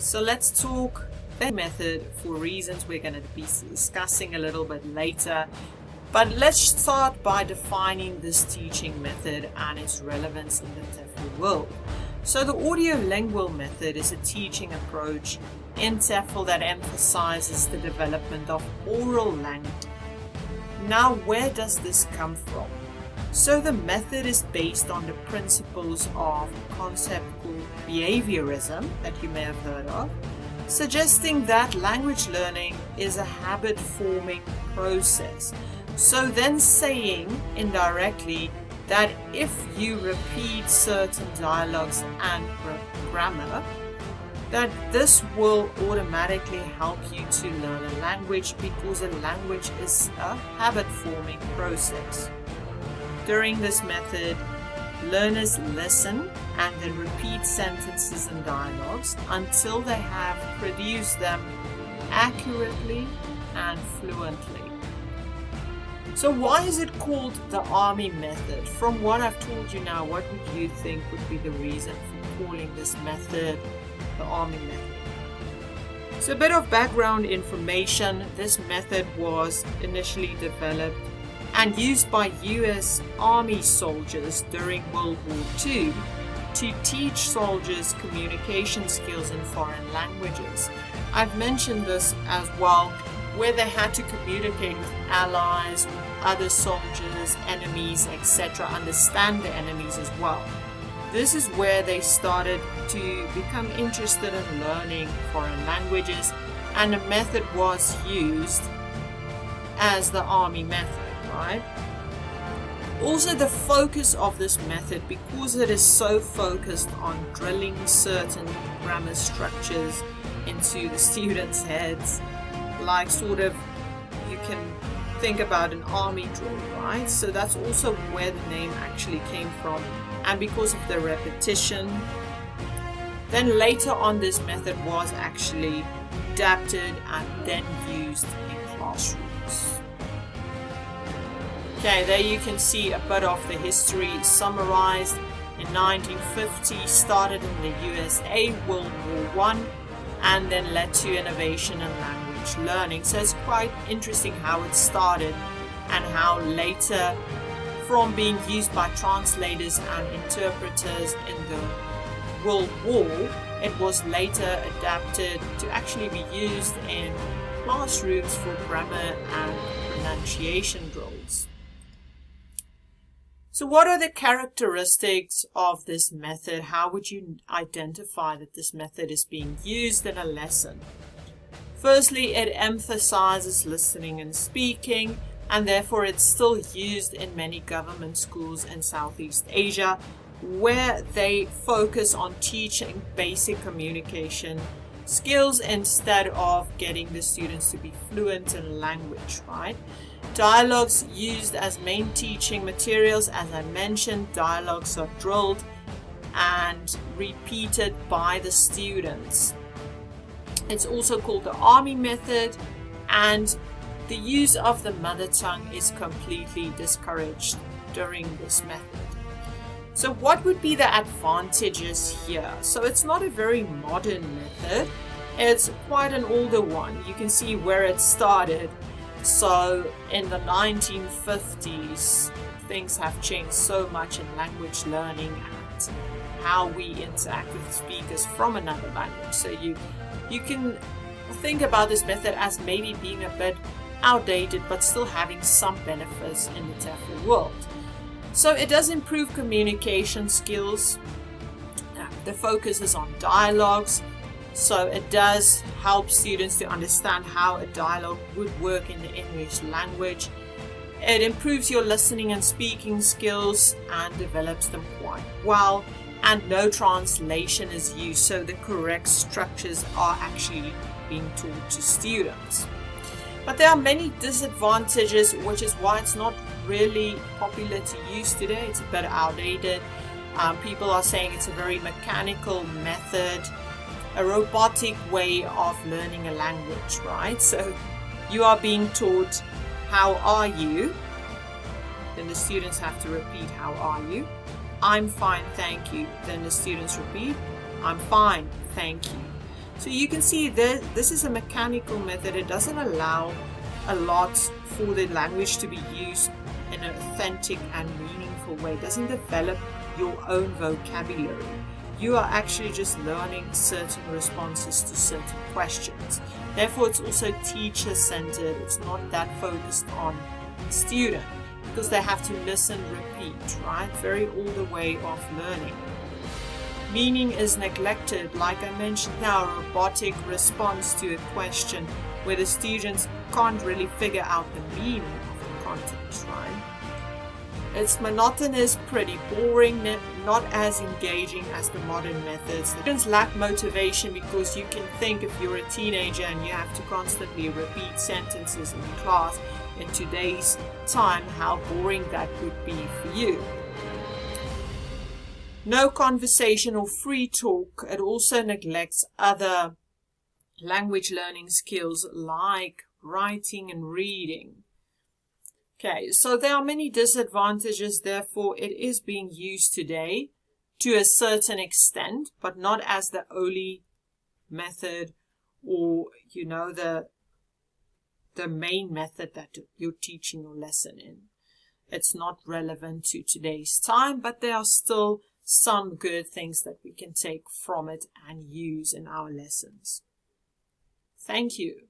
So let's talk the method for reasons we're going to be discussing a little bit later. But let's start by defining this teaching method and its relevance in the TEFL world. So the audio-lingual method is a teaching approach in TEFL that emphasizes the development of oral language. Now, where does this come from? So the method is based on the principles of a concept called behaviorism that you may have heard of, suggesting that language learning is a habit-forming process. So then saying indirectly that if you repeat certain dialogues and grammar, that this will automatically help you to learn a language because a language is a habit-forming process. During this method, learners listen and then repeat sentences and dialogues until they have produced them accurately and fluently. So why is it called the Army method? From what I've told you now, what would you think would be the reason for calling this method the Army method? So a bit of background information. This method was initially developed and used by US Army soldiers during World War II to teach soldiers communication skills in foreign languages. I've mentioned this as well, where they had to communicate with allies, other soldiers, enemies, etc., understand the enemies as well. This is where they started to become interested in learning foreign languages, and the method was used as the Army method, right? Also, the focus of this method, because it is so focused on drilling certain grammar structures into the students' heads, like sort of you can think about an army drill, right? So that's also where the name actually came from, and because of the repetition. Then later on, this method was actually adapted and then used in classrooms. Okay, there you can see a bit of the history summarized. In 1950, started in the USA, World War I, and then led to innovation in language learning. So it's quite interesting how it started and how later, from being used by translators and interpreters in the World War, it was later adapted to actually be used in classrooms for grammar and pronunciation drills. So what are the characteristics of this method? How would you identify that this method is being used in a lesson? Firstly, it emphasizes listening and speaking, and therefore it's still used in many government schools in Southeast Asia, where they focus on teaching basic communication skills instead of getting the students to be fluent in language, right? Dialogues used as main teaching materials. As I mentioned, dialogues are drilled and repeated by the students. It's also called the Army method, and the use of the mother tongue is completely discouraged during this method. So what would be the advantages here? So it's not a very modern method. It's quite an older one. You can see where it started. So in the 1950s, things have changed so much in language learning and how we interact with speakers from another language. So you can think about this method as maybe being a bit outdated, but still having some benefits in the TEFL world. So it does improve communication skills. The focus is on dialogues. So it does help students to understand how a dialogue would work in the English language. It improves your listening and speaking skills and develops them quite well. And no translation is used, so the correct structures are actually being taught to students. But there are many disadvantages, which is why it's not really popular to use today. It's a bit outdated. People are saying it's a very mechanical method, a robotic way of learning a language, right? So you are being taught, how are you? Then the students have to repeat, how are you? I'm fine, thank you. Then the students repeat, I'm fine, thank you. So you can see that this is a mechanical method. It doesn't allow a lot for the language to be used in an authentic and meaningful way. It doesn't develop your own vocabulary. You are actually just learning certain responses to certain questions. Therefore, it's also teacher-centered. It's not that focused on the student because they have to listen, repeat, right? Very older way of learning. Meaning is neglected, like I mentioned now, a robotic response to a question where the students can't really figure out the meaning of the content, right? It's monotonous, pretty boring, not as engaging as the modern methods. Students lack motivation because you can think if you're a teenager and you have to constantly repeat sentences in class in today's time, how boring that would be for you. No conversation or free talk. It also neglects other language learning skills like writing and reading. Okay, so there are many disadvantages, therefore it is being used today to a certain extent, but not as the only method or, the main method that you're teaching your lesson in. It's not relevant to today's time, but there are still some good things that we can take from it and use in our lessons. Thank you.